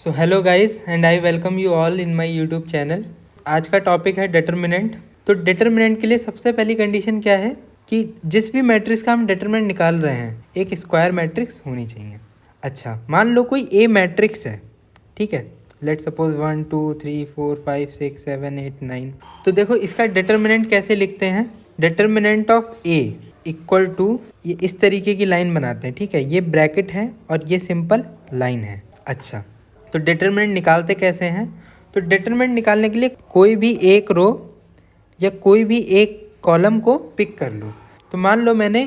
So hello guys and I welcome you all in my YouTube channel. आज का topic है determinant. तो determinant के लिए सबसे पहली कंडीशन क्या है कि जिस भी मैट्रिक्स का हम डिटर्मिनेंट निकाल रहे हैं एक स्क्वायर मैट्रिक्स होनी चाहिए। अच्छा, मान लो कोई ए मैट्रिक्स है, ठीक है। Let suppose 1 2 3 4 5 6 7 8 9। तो देखो इसका डिटर्मिनेंट कैसे लिखते हैं। Determinant of A equal to, ये इस तरीके की लाइन बनाते हैं, ठीक है। ये ब्रैकेट है और ये सिंपल लाइन है। अच्छा, तो डिटर्मिनेंट निकालते कैसे हैं। तो डिटर्मिनेंट निकालने के लिए कोई भी एक रो या कोई भी एक कॉलम को पिक कर लो। तो मान लो मैंने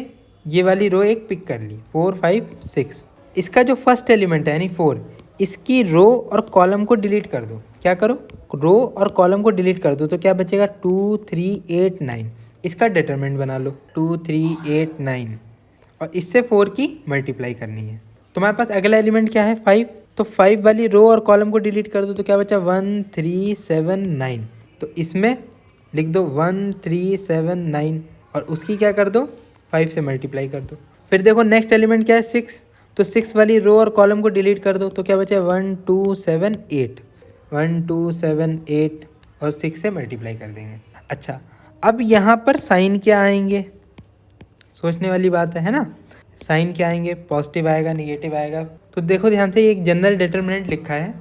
ये वाली रो एक पिक कर ली 4 5 6। इसका जो फर्स्ट एलिमेंट है यानी 4, इसकी रो और कॉलम को डिलीट कर दो। क्या करो, रो और कॉलम को डिलीट कर दो। तो क्या बचेगा 2 3 8 9। इसका डिटर्मिनेंट बना लो 2 3 8 9 और इससे 4 की मल्टीप्लाई करनी है। तुम्हारे पास अगला एलिमेंट क्या है 5। तो 5 वाली रो और कॉलम को डिलीट कर दो। तो क्या बचा 1 3 7 9। तो इसमें लिख दो 1 3 7 9 और उसकी क्या कर दो 5 से मल्टीप्लाई कर दो। फिर देखो नेक्स्ट एलिमेंट क्या है 6। तो 6 वाली रो और कॉलम को डिलीट कर दो। तो क्या बचा 1 2 7 8 1 2 7 8 और 6 से मल्टीप्लाई कर देंगे। अच्छा, अब यहाँ पर साइन क्या आएंगे, सोचने वाली बात है ना। साइन क्या आएंगे, पॉजिटिव आएगा निगेटिव आएगा। तो देखो ध्यान से, एक जनरल डिटर्मिनेंट लिखा है।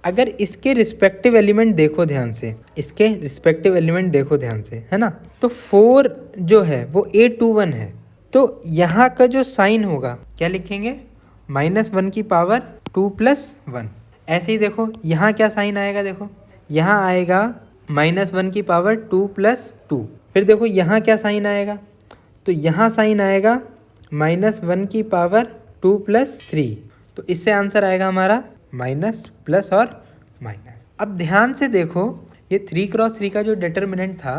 अगर इसके रिस्पेक्टिव एलिमेंट देखो ध्यान से, इसके रिस्पेक्टिव एलिमेंट देखो ध्यान से, है ना। तो 4 जो है वो A21 है। तो यहाँ का जो साइन होगा क्या लिखेंगे, -1 की पावर 2 + 1। ऐसे ही देखो यहाँ क्या साइन आएगा, देखो यहाँ आएगा -1 की पावर 2 + 2। फिर देखो यहाँ क्या साइन आएगा, तो यहाँ साइन आएगा -1 की पावर 2 + 3। तो इससे आंसर आएगा हमारा माइनस प्लस और माइनस। अब ध्यान से देखो, ये 3 × 3 का जो डिटर्मिनेंट था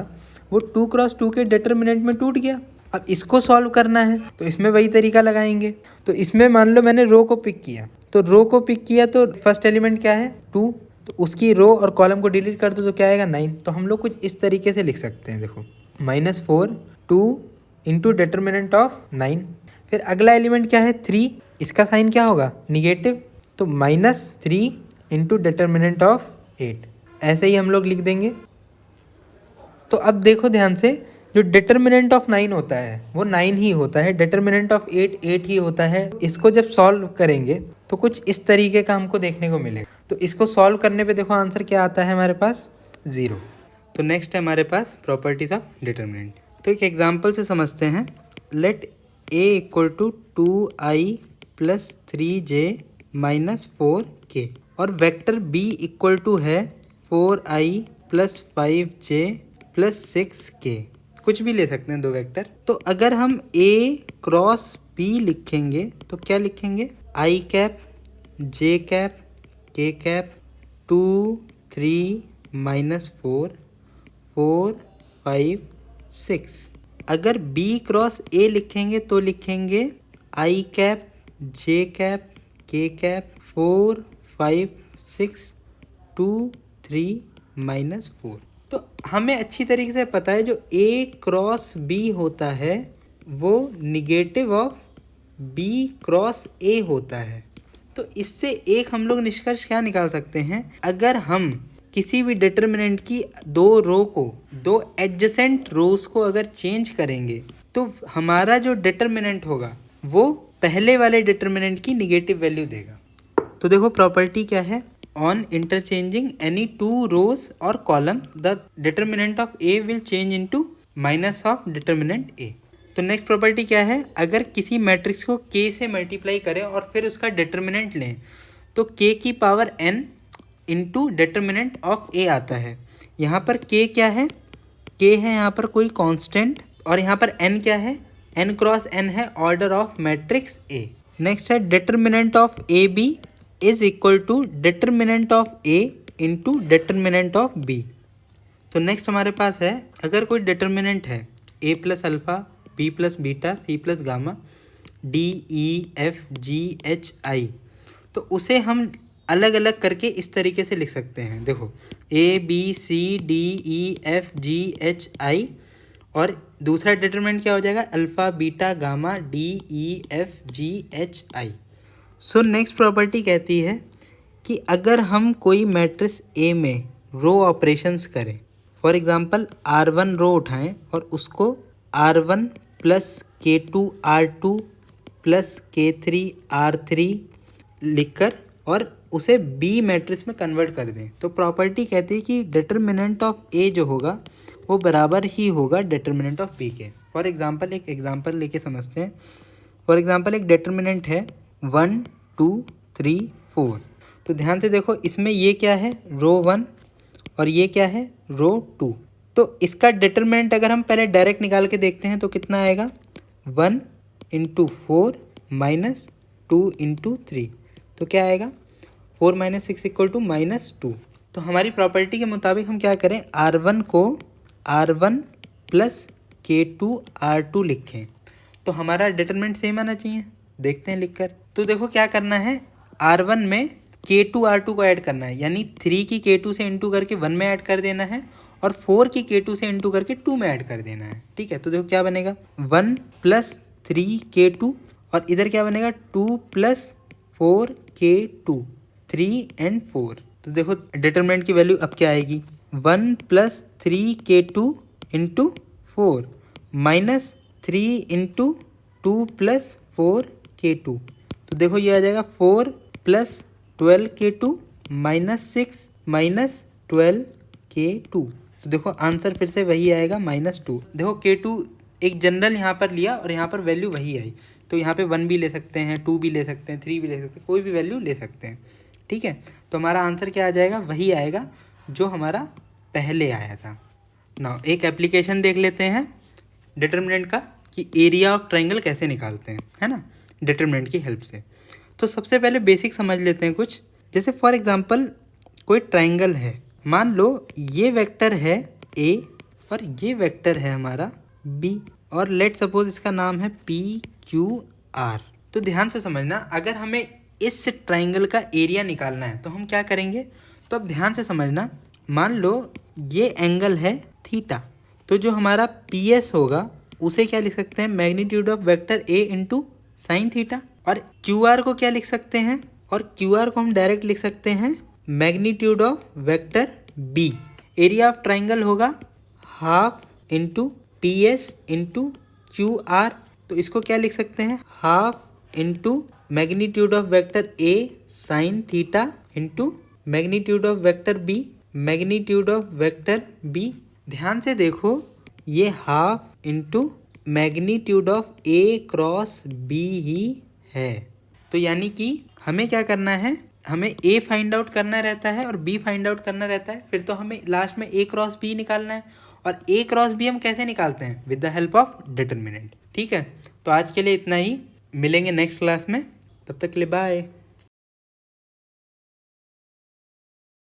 वो 2 × 2 के डिटर्मिनेंट में टूट गया। अब इसको सॉल्व करना है तो इसमें वही तरीका लगाएंगे। तो इसमें मान लो मैंने रो को पिक किया, तो रो को पिक किया तो फर्स्ट एलिमेंट क्या है 2। तो उसकी रो और कॉलम को डिलीट कर दो तो क्या आएगा 9। तो हम लोग कुछ इस तरीके से लिख सकते हैं, देखो -4 2 इंटू डिटर्मिनेंट ऑफ 9। फिर अगला एलिमेंट क्या है 3, इसका साइन क्या होगा निगेटिव। तो -3 इंटू डिटर्मिनेंट ऑफ 8। ऐसे ही हम लोग लिख देंगे। तो अब देखो ध्यान से, जो डिटर्मिनेंट ऑफ 9 होता है वो 9 ही होता है, डिटर्मिनेंट ऑफ 8 8 ही होता है। इसको जब सॉल्व करेंगे तो कुछ इस तरीके का हमको देखने को मिलेगा। तो इसको सॉल्व करने पे देखो आंसर क्या आता है हमारे पास 0। तो नेक्स्ट है हमारे पास प्रॉपर्टीज ऑफ डिटर्मिनेंट। तो एक एग्जांपल से समझते हैं। Late a = 2i + 3j - 4k और वेक्टर b = है 4i + 5j + 6k। कुछ भी ले सकते हैं दो वेक्टर। तो अगर हम a क्रॉस b लिखेंगे तो क्या लिखेंगे, i cap j cap k cap 2 3 -4 4 5 6। अगर b क्रॉस a लिखेंगे तो लिखेंगे i cap j cap k cap 4 5 6 2 3 -4। तो हमें अच्छी तरीके से पता है जो a क्रॉस b होता है वो negative of b cross a होता है। तो इससे एक हम लोग निष्कर्ष क्या निकाल सकते हैं, अगर हम किसी भी डिटर्मिनेंट की दो रो को, दो एडजेसेंट रोज को अगर चेंज करेंगे तो हमारा जो डिटर्मिनेंट होगा वो पहले वाले डिटर्मिनेंट की निगेटिव वैल्यू देगा। तो देखो प्रॉपर्टी क्या है, ऑन इंटरचेंजिंग एनी 2 रोज और column the determinant of A will change into minus of determinant A. तो नेक्स्ट प्रॉपर्टी क्या है, अगर किसी मैट्रिक्स को k से मल्टीप्लाई करें और फिर उसका डिटर्मिनेंट लें तो k की power n into determinant of a आता है। यहाँ पर k क्या है, k है यहाँ पर कोई कांस्टेंट और यहाँ पर n क्या है, n क्रॉस n है order of matrix a। Next है determinant of A B is equal to determinant of a into determinant of b। तो नेक्स्ट हमारे पास है, अगर कोई डिटर्मिनेंट है a + alpha b + beta c + gamma d e f g h i, तो उसे हम अलग अलग करके इस तरीके से लिख सकते हैं। देखो a b c d e f g h i और दूसरा डिटरमिनेंट क्या हो जाएगा, alpha beta gamma d e f g h i। So next property कहती है कि अगर हम कोई मैट्रिक्स ए में रो ऑपरेशंस करें, फॉर एग्जांपल R1 रो उठाएं और उसको R1 plus K2 R2 plus K3 R3 लिखकर और उसे बी मैट्रिक्स में कन्वर्ट कर दें, तो प्रॉपर्टी कहती है कि डिटर्मिनेंट ऑफ ए जो होगा वो बराबर ही होगा डिटर्मिनेंट ऑफ बी के। फॉर एग्जांपल एक एग्जांपल लेके समझते हैं। फॉर एग्जांपल एक डिटर्मिनेंट है 1 2 3 4। तो ध्यान से देखो, इसमें ये क्या है, रो 1 और ये क्या है, रो 2। तो इसका डिटर्मिनेंट अगर हम पहले डायरेक्ट निकाल के देखते हैं तो कितना आएगा, 1 इंटू 4 माइनस 2 इंटू 3। तो क्या आएगा, 4 माइनस 6 इक्वल टू -2। तो हमारी प्रॉपर्टी के मुताबिक हम क्या करें, R1 को R1 प्लस K2 R2 लिखें। तो हमारा डिटरमिनेंट सेम आना चाहिए, देखते हैं लिखकर। तो देखो क्या करना है, R1 में K2 R2 को ऐड करना है, यानी 3 की K2 से इंटू करके 1 में ऐड कर देना है और 4 की K2 से इंटू करके 2 में ऐड कर देना है। ठीक है, तो देखो क्या बनेगा, 1 प्लस 3 K2 और इधर क्या बनेगा, 2 प्लस 4 K2, 3 एंड 4। तो देखो डिटरमिनेंट की वैल्यू अब क्या आएगी, 1 plus 3 K2 into 4 minus 3 into 2 plus 4 K2। तो देखो ये आ जाएगा 4 plus 12 K2 minus 6 minus 12 K2। तो देखो आंसर फिर से वही आएगा -2। देखो K2 एक जनरल यहाँ पर लिया और यहाँ पर वैल्यू वही आई, तो यहाँ पे 1 भी ले सकते हैं, 2 भी ले सकते हैं, 3 भी ले सकते हैं, कोई भी वैल्यू ले सकते हैं। ठीक है, तो हमारा आंसर क्या आ जाएगा, वही आएगा जो हमारा पहले आया था। नाउ एक एप्लीकेशन देख लेते हैं डिटर्मिनेंट का, कि एरिया ऑफ ट्रायंगल कैसे निकालते हैं, है ना, डिटर्मिनेंट की हेल्प से। तो सबसे पहले बेसिक समझ लेते हैं कुछ। जैसे फॉर एग्जांपल कोई ट्रायंगल है, मान लो ये वेक्टर है A और ये वेक्टर है हमारा B, और लेट सपोज इसका नाम है PQR। तो ध्यान से समझना, अगर हमें इस ट्रायंगल का एरिया निकालना है तो हम क्या करेंगे, तो अब ध्यान से समझना, मान लो ये एंगल है थीटा, तो जो हमारा PS होगा उसे क्या लिख सकते हैं, magnitude of vector A into sine theta. और QR को क्या लिख सकते हैं, और QR को हम डायरेक्ट लिख सकते हैं magnitude of vector B। Area of triangle होगा half into PS into QR। तो इसको क्या लिख सकते हैं, half into magnitude of vector A sine theta into magnitude of vector B, magnitude of vector B। ध्यान से देखो, ये half into magnitude of A cross B ही है। तो यानी कि हमें क्या करना है, हमें A फाइंड आउट करना रहता है और B फाइंड आउट करना रहता है, फिर तो हमें लास्ट में A क्रॉस B निकालना है। और A क्रॉस B हम कैसे निकालते हैं, with the help of determinant. ठीक है, तो आज के लिए इतना ही, मिलेंगे नेक्स्ट क्लास में, तब तक के लिए बाय।